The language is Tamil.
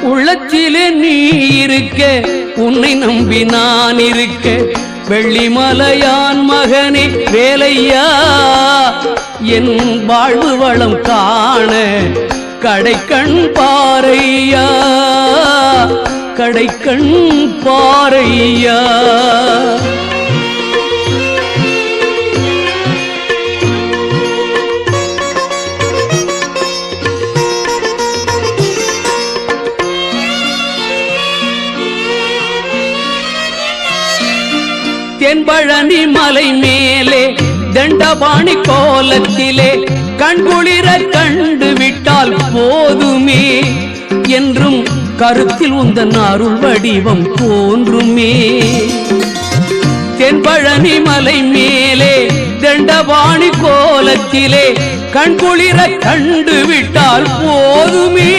உள்ளத்திலே நீ இருக்க உன்னை நம்பி நான் இருக்க வெள்ளிமலையான் மகனே வேலையா என் வாழ்வு வளம் காண கடைக்கண் பாரையா கடைக்கண் பாரையா தென்பழனி மலை மேலே தண்டபாணி கோலத்திலே கண்குளிர கண்டு விட்டால் போதுமே என்றும் கருத்தில் உந்தன் அருள் வடிவம் தோன்றுமே தென்பழனி மலை மேலே தண்டபாணி கோலத்திலே கண்குளிர கண்டு விட்டால் போதுமே